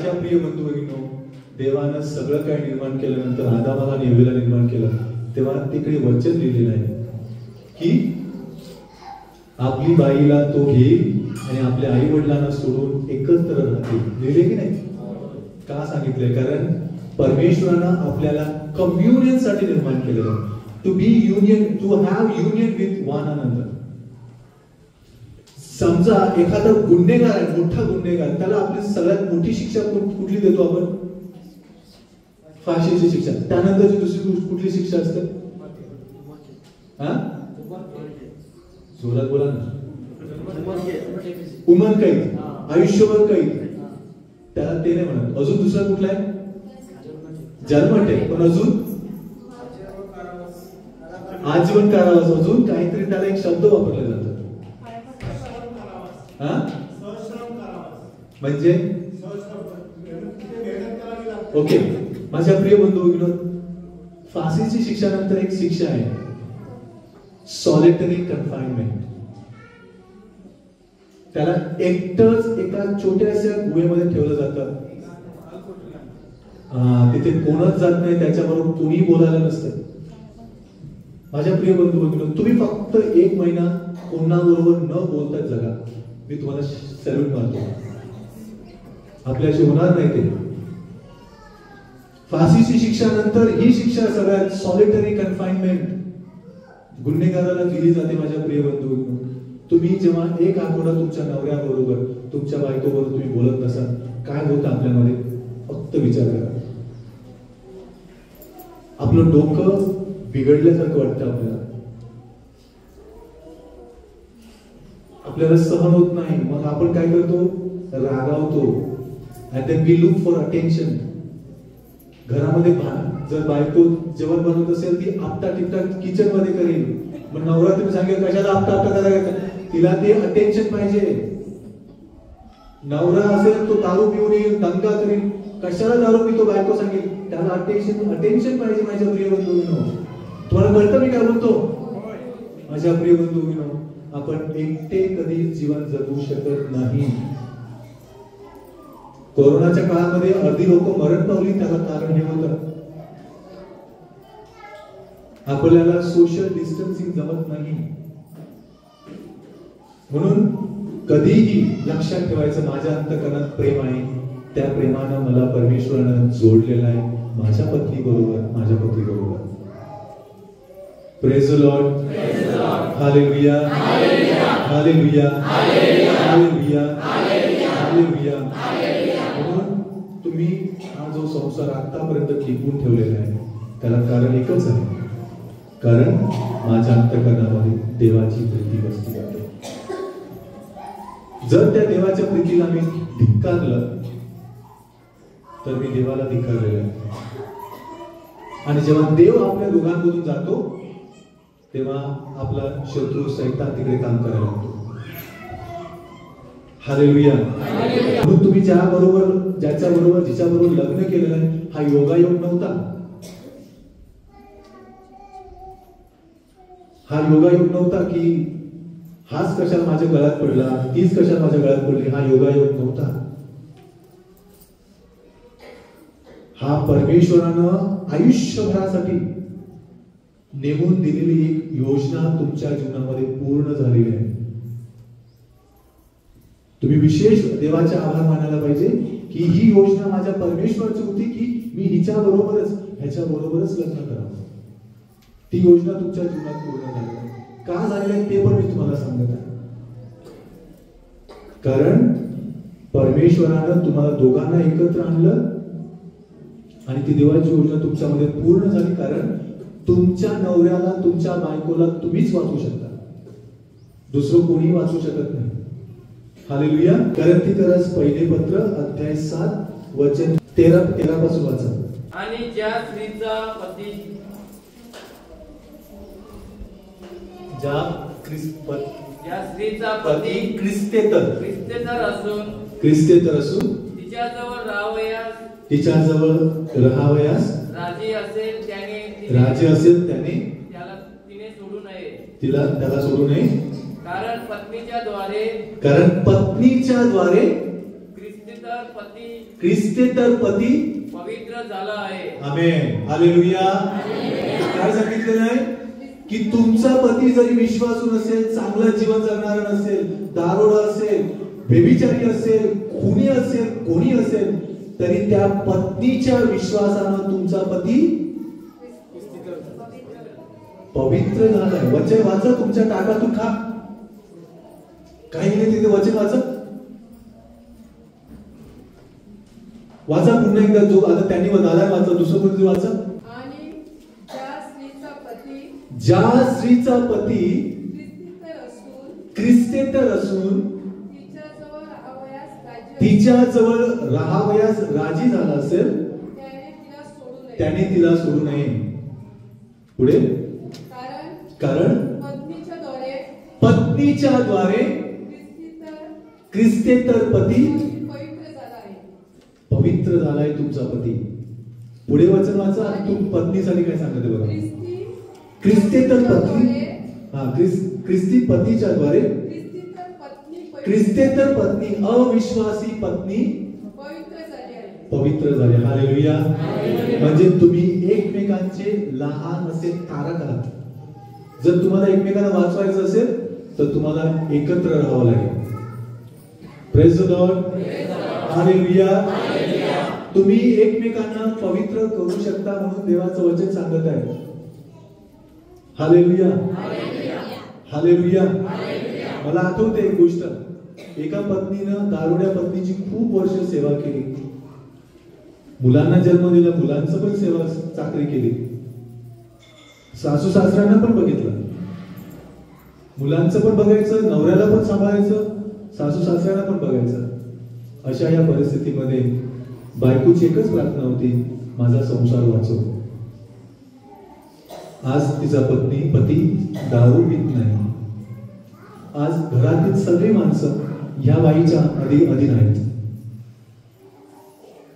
माझ्या प्रिय बंधू भगिनींनो, देवानं सगळं काही निर्माण केल्यानंतर आदामाला आणि हव्वाला निर्माण केलं, तेव्हा तिकडे वचन लिहिलेलं आहे की आपली बाईला तो घेईल आणि आपल्या आई वडिलांना सोडून एकत्र राहतील. लिहिले की नाही? का सांगितलंय? कारण परमेश्वरानं आपल्याला कम्युनियन साठी निर्माण केलेलं आहे. To be union, to have union with one another. समजा एखादा गुन्हेगार आहे, मोठा गुन्हेगार, त्याला आपली सगळ्यात मोठी शिक्षा कुठली देतो आपण? फाशीची शिक्षा. त्यानंतरची दुसरी कुठली शिक्षा असते? जोरात बोला ना. उमर कैद, आयुष्यभर कैद. त्याला ते नाही म्हणत. अजून दुसरा कुठला आहे? जन्मठेप. पण अजून आजीवन कारावास. अजून काहीतरी त्याला एक शब्द वापरला जातो. म्हणजे ओके. माझ्या प्रिय बंधू भगिनींनो, फाशीची शिक्षा नंतर एक शिक्षा आहे, सॉलिटरी कन्फाइनमेंट. त्याला एकटंच एका छोट्याशा गुहेमध्ये ठेवलं जातं. तिथे कोणच जात नाही, त्याच्याबरोबर कोणी बोलायला नसतं. माझ्या प्रिय बंधू भगिनींनो, तुम्ही फक्त 1 महिना कोणाबरोबर न बोलता जगा. मी तुम्हाला सॅल्यूट मारतो. आपल्याशी होणार नाही ते. फाशीची शिक्षा नंतर ही शिक्षा सगळ्यात सॉलिटरी कन्फाइनमेंट गुन्हेगाराला दिली जाते. माझ्या प्रिय बंधू, तुम्ही जेव्हा 1 आठवडा तुमच्या नवऱ्याबरोबर, तुमच्या बायकोबरोबर तुम्ही बोलत नसाल, काय होतं आपल्यामध्ये? फक्त विचार करा. आपलं डोकं बिघडल्यासारखं वाटतं आपल्याला. आपल्याला सहन होत नाही. मग आपण काय करतो? रागावतो. and then we look for attention. घरामध्ये जर बायको जेवण बनवत असेल, ती आपटा टिपटा किचन मध्ये करेल. मग नवरा तुम्ही सांगेल कशाला आपटा आपटा करायला? तिला ते अटेन्शन पाहिजे. नवरा असेल तो दारू पिऊन येईल, दंगा करेल. कशाला दारू पितो? बायको सांगेल त्याला अटेन्शन पाहिजे. माझ्या प्रिय बंधूंनो, तुम्हाला कळतं मी काय बोलतो? माझ्या प्रिय बंधूंनो, आपण एकटे कधी जीवन जगू शकत नाही. कोरोनाच्या काळामध्ये अर्धी लोक मरण पावली, त्याला कारण हे होतं, आपल्याला सोशल डिस्टन्सिंग जमत नाही. म्हणून कधीही लक्षात ठेवायचं, माझ्या अंतःकरणात प्रेम आहे. त्या प्रेमानं मला परमेश्वरानं जोडलेलं आहे, माझ्या पत्नी बरोबर, माझ्या पती बरोबर. Praise the Lord. Hallelujah, hallelujah, hallelujah, hallelujah. म्हणून तुम्ही हा जो संसार आतापर्यंत टिकवून ठेवलेला आहे, त्याला कारण एकच आहे, कारण माझ्या अंतःकरणामध्ये देवाची प्रीती बसली आहे. जर त्या देवाच्या प्रीतीला मी धिक्कारलं तर मी देवाला धिक्कारलेलं आहे. आणि जेव्हा देव आपल्या दोघांमधून जातो, तेव्हा आपला शत्रू सैतान तिकडे काम करायला लागतो. हालेलुया. म्हणून तुम्ही ज्याच्या बरोबर लग्न केलेलं आहे, हा योगायोग नव्हता. हा योगायोग नव्हता की हाच कशाला माझ्या गळ्यात पडला, तीच कशाला माझ्या गळ्यात पडली. हा योगायोग नव्हता. हा परमेश्वरानं आयुष्यभरासाठी नेमून दिलेली एक योजना तुमच्या जीवनामध्ये पूर्ण झालेली आहे. तुम्ही विशेष देवाचे आभार मानायला पाहिजे की ही योजना माझ्या परमेश्वराची होती की मी ह्याच्या बरोबरच लग्न करावं. ती योजना तुमच्या जीवनात पूर्ण झाली आहे. का झालेलं आहे ते पण मी तुम्हाला सांगत आहे. कारण परमेश्वरानं तुम्हाला दोघांना एकत्र आणलं आणि ती देवाची योजना तुमच्यामध्ये पूर्ण झाली. कारण तुमच्या नवऱ्याला, तुमच्या बायकोला तुम्हीच वाचवू शकता, दुसरं कोणी वाचवू शकत नाही. हालेलुया. कोरिन्थीकरास पहिले पत्र अध्याय 7 वचन 13 पासून वाचा. आणि ज्या स्त्रीचा पती ख्रिस्तेतर असून तिच्याजवळ राहावयास राजी असेल त्याने त्याला सोडू नये. कारण पत्नीच्या द्वारे ख्रिस्तेतर पती पवित्र झाला आहे. आमेन. हालेलुया. काय सांगितलेलं आहे की तुमचा पती जरी विश्वासू नसेल, चांगलं जीवन जगणारा नसेल, दारोडा असेल, व्यभिचारी असेल, खूनी असेल, कोणी असेल, तरी त्या पत्नीच्या विश्वासानं तुमचा पती पवित्र झालाय. वचन वाचा, तुमच्या ताटातून खा. काही नाही तिथे वचन वाचा. वाचा पुन्हा एकदा. जो आता त्यांनी दादा वाचा, दुसरं कोणी वाचा. आणि ज्या स्त्रीचा पती ख्रिस्तेतर असून तिच्या जवळ राहावयास राजी झाला असेल, त्याने तिला सोडू नये. पुढे, कारण पत्नीच्या द्वारे ख्रिस्तेतर पती पवित्र झालाय तुमचा पती. पुढे वचन वाचा. तू पत्नीसाठी काय सांगते बघा. ख्रिस्तेतर पत्नी, ख्रिस्ती पतीच्या द्वारे ख्रिस्तेतर पत्नी, अविश्वासी पत्नी पवित्र झाली. हालेलुया. म्हणजे तुम्ही एकमेकांचे लहान असे तारक आहात. जर तुम्हाला एकमेकांना वाचवायचं असेल तर तुम्हाला एकत्र राहावं लागेल. Praise the Lord. हालेलुया. तुम्ही एकमेकांना पवित्र करू शकता म्हणून देवाचं वचन सांगत आहे. हालेलुया. हालेलुया. मला आठवते एक गोष्ट. एका पत्नीनं दारुड्या पत्नीची खूप वर्ष सेवा केली, मुलांना जन्म दिला, मुलांचं पण सेवा चाकरी केली, सासू सासऱ्यांना पण बघितलं, मुलांचं पण बघायचं, नवऱ्याला पण सांभाळायचं, सासू सासऱ्यांना पण बघायचं. अशा या परिस्थितीमध्ये बायकोची एकच प्रार्थना होती, माझा संसार वाचव. आज तिचा पती दारू पित नाही. आज घरातील सगळी माणसं ह्या बाईच्या अधीन आहेत,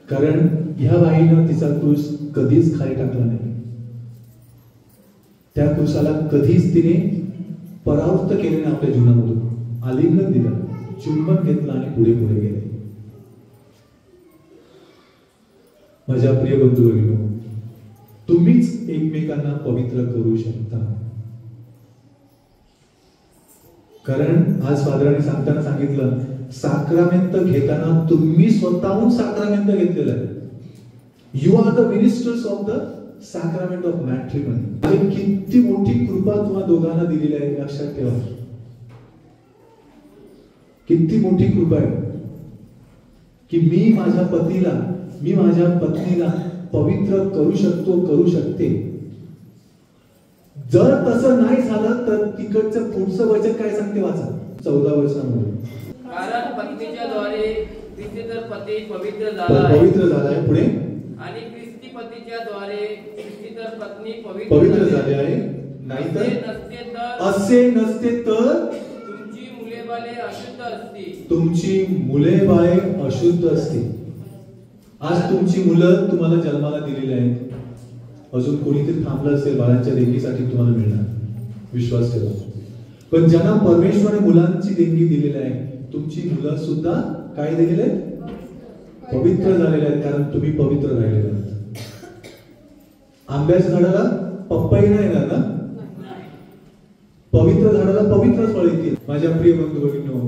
कारण ह्या बाईनं तिचा क्रूस कधीच खाली टाकला नाही. त्या क्रूसाला कधीच तिने परावृत्त केले नाही. आपल्या जीवनामधून आलिंगन दिलं, चुंबन घेतलं आणि पुढे पुढे गेले. माझ्या प्रिय बंधू भगिनींनो, तुम्हीच एकमेकांना पवित्र करू शकता. कारण आज फादरांनी सांगताना सांगितलं, साक्रामेंट घेताना तुम्ही स्वतःहून साक्रामेंट घेतलेलं आहे. You are the ministers of the sacrament of matrimony. किती मोठी कृपा तुम्हा दोघांना दिलेली आहे, लक्षात ठेवा. किती मोठी कृपा आहे की मी माझ्या पत्नीला पवित्र करू शकतो, करू शकते. जर तसं नाही झालं तर तिकडचं पुढचं वचन काय सांगते, वाचा 14 वचनामध्ये. कारण पत्नीच्या द्वारे ख्रिस्तेतर पती पवित्र झाला आहे. पुढे, आणि ख्रिस्ती पतीच्या द्वारे ख्रिस्तेतर पत्नी पवित्र झाले आहे. नाहीतर असे नसते तर तुमची मुले बाळे अशुद्ध असतील. तुमची मुले बाळे अशुद्ध असतील. आज तुमची मुलं तुम्हाला जन्माला दिलेली आहेत. अजून कोणीतरी थांबलं असेल बाळांच्या देणगीसाठी, तुम्हाला मिळणार, विश्वास ठेवा. पण ज्यांना परमेश्वराने मुलांची देणगी दिलेली आहे, तुमची मुलं सुद्धा काय दिलेले आहेत, पवित्र झालेले आहेत, कारण तुम्ही पवित्र राहिलेले आहात. आंब्याच्या झाडाला पप्पाई नाही येणार ना, पवित्र झाडाला पवित्र फळ येतील. माझ्या प्रिय बंधू भगिनींनो,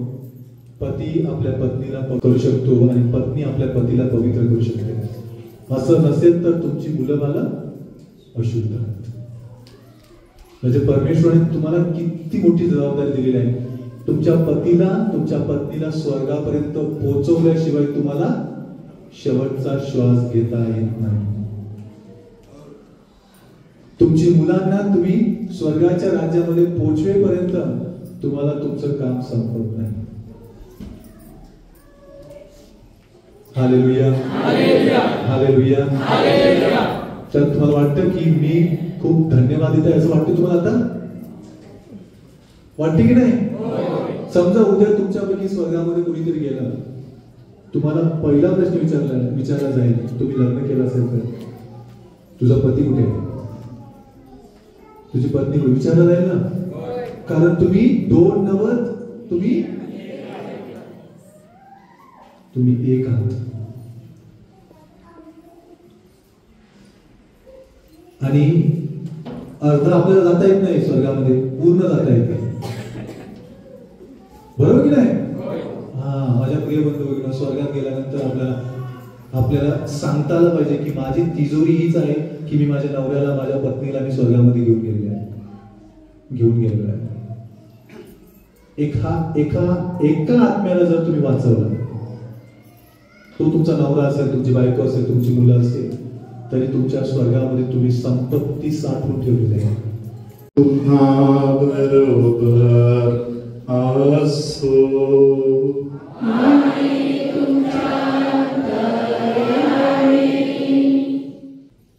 पती आपल्या पत्नीला करू शकतो आणि पत्नी आपल्या पतीला पवित्र करू शकते. असं नसेल तर तुमची मुलं बाळं अशुद्ध आहेत. म्हणजे परमेश्वराने तुम्हाला किती मोठी जबाबदारी दिलेली आहे. तुमच्या पतीला, तुमच्या पत्नीला स्वर्गापर्यंत पोहोचवल्याशिवाय तुम्हाला शेवटचा श्वास घेता येत नाही. तुमची मुलांना तुम्ही स्वर्गाच्या राज्यामध्ये पोहोचवेपर्यंत तुम्हाला तुमचं काम संपत नाही. हालेलुया. हालेलुया. तर तुम्हाला वाटतं की मी खूप धन्यवाद देत आहे असं वाटतं तुम्हाला? आता वाटते की नाही? समजा उद्या तुमच्यापैकी स्वर्गामध्ये कोणीतरी गेला, तुम्हाला पहिला प्रश्न विचारला जाईल, तुम्ही लग्न केलं असेल तर तुझा पती कुठे आहे, तुझी पत्नी कुठे, विचारला जाईल ना. कारण तुम्ही दोन नवत, तुम्ही एक आहात. आणि अर्ध आपल्याला जाता येत नाही स्वर्गामध्ये, पूर्ण जाता येत नाही. बरोबर की नाही? हा, माझ्या प्रिय बंधू भगिनींनो, स्वर्गात गेल्यानंतर आपल्याला सांगता आलं पाहिजे की माझी तिजोरी हीच आहे की मी माझ्या नवऱ्याला, माझ्या पत्नीला मी स्वर्गामध्ये घेऊन गेलेलो आहे. एका आत्म्याला जर तुम्ही वाचवलं, तो तुमचा नवरा असेल, तुमची बायको असेल, तुमची मुलं असेल, तरी तुमच्या स्वर्गामध्ये तुम्ही संपत्ती साठवून ठेवलेली आहे. पुन्हा बरोबर असो.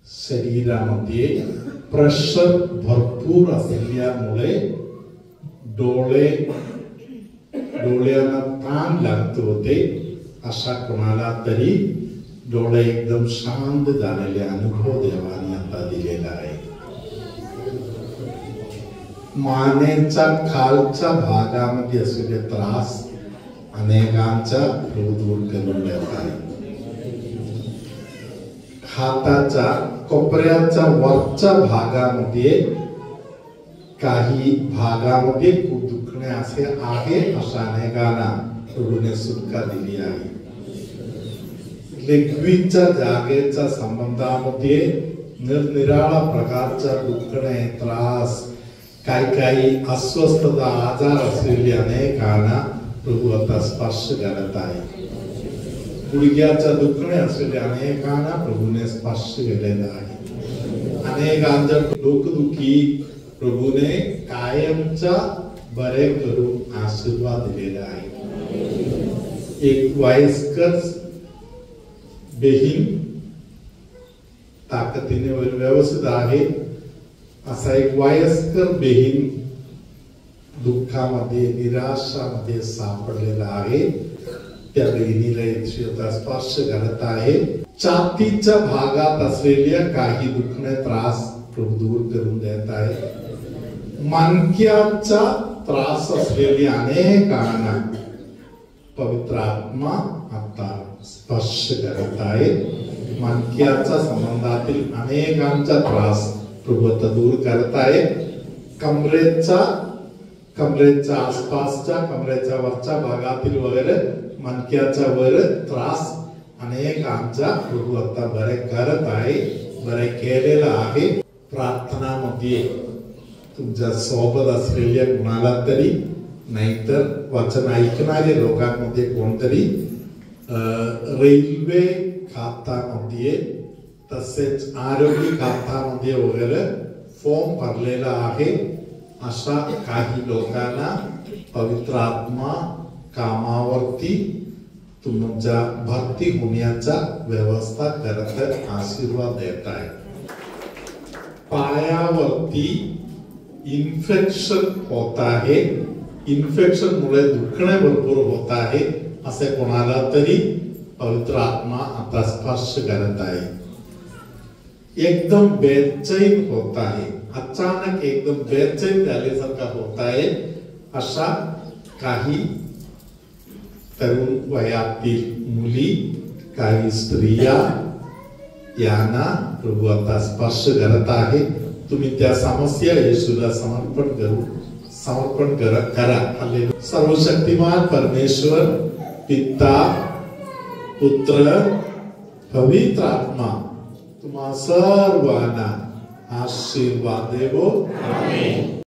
शरीरामध्ये प्रेशर भरपूर असल्यामुळे डोळ्यांना ताण लागत होते. अशा कोणाला तरी डोळे एकदम शांत झालेले अनुभव देवाने आता दिलेला आहे. मानेच्या खालच्या भागामध्ये असलेले त्रास अनेकांच्या दूर करून देत आहे. हाताच्या कोपऱ्याच्या वरच्या भागामध्ये काही भागामध्ये खूप दुखणे असे आहे, अशा अनेकांना प्रभूने सुटका दिली आहे. लेखवीच्या जागेच्या संबंधामध्ये निरनिराळ्या प्रकारच्या दुखणे, त्रास, काही अस्वस्थता, आजार असलेले अनेकांना प्रभू आता स्पर्श करत आहे. गुडघ्याच्या दुखणे असलेले अनेकांना प्रभूने स्पर्श केलेला आहे. अनेकांच्या डोकदुखी प्रभूने कायमचा बरे करून आशीर्वाद दिलेला आहे. एक वयस्कर बेहीन ताकदीने व्यवस्थित आहे, असा एक वयस्कर बेहीन दुःखामध्ये, निराशामध्ये सापडलेला आहे. त्या बहिणीला ईश्वर स्पर्श करत आहे. छातीच्या भागात असलेल्या काही दुखणे, त्रास प्रभू दूर करून देत आहे. मणक्याचा त्रास असलेल्या अनेकांना पवित्र आत्मा आता स्पर्श करत आहे. मणक्याच्या संबंधातील अनेकांचा त्रास प्रभू आता दूर करत आहे. कमरेच्या आसपासच्या, कमरेच्या वरच्या भागातील वगैरे मणक्याचा वर त्रास अनेकांचा प्रभू आता बरे करत आहे, बरे केलेला आहे. प्रार्थनामध्ये तुमच्या सोबत असलेल्या कुणाला तरी, नाहीतर वचन ऐकणारे लोकांमध्ये कोणतरी रेल्वे खात्यामध्ये तसेच आरोग्य खात्यामध्ये वगैरे फॉर्म भरलेला आहे. अशा काही लोकांना पवित्र आत्मा कामावरती तुमच्या भरती होण्याचा व्यवस्था करत आशीर्वाद देत आहे. पायावरती इन्फेक्शन होत आहे, इन्फेक्शन मुळे दुखणे भरपूर होत आहे, असे कोणाला तरी पवित्र आत्मा आता स्पर्श करत आहे. एकदम बेचैन होत आहे, अचानक एकदम बेचैन झाल्यासारखा होत आहे, अशा काही तरुण वयातील मुली, काही स्त्रिया यांना प्रभू आता स्पर्श करत आहे. तुम्ही त्या समस्या येशूला समर्पण करा. सर्वशक्तिमान परमेश्वर पिता, पुत्र, पवित्र आत्मा तुम्हा सर्वांना आशीर्वाद देवो. आमेन.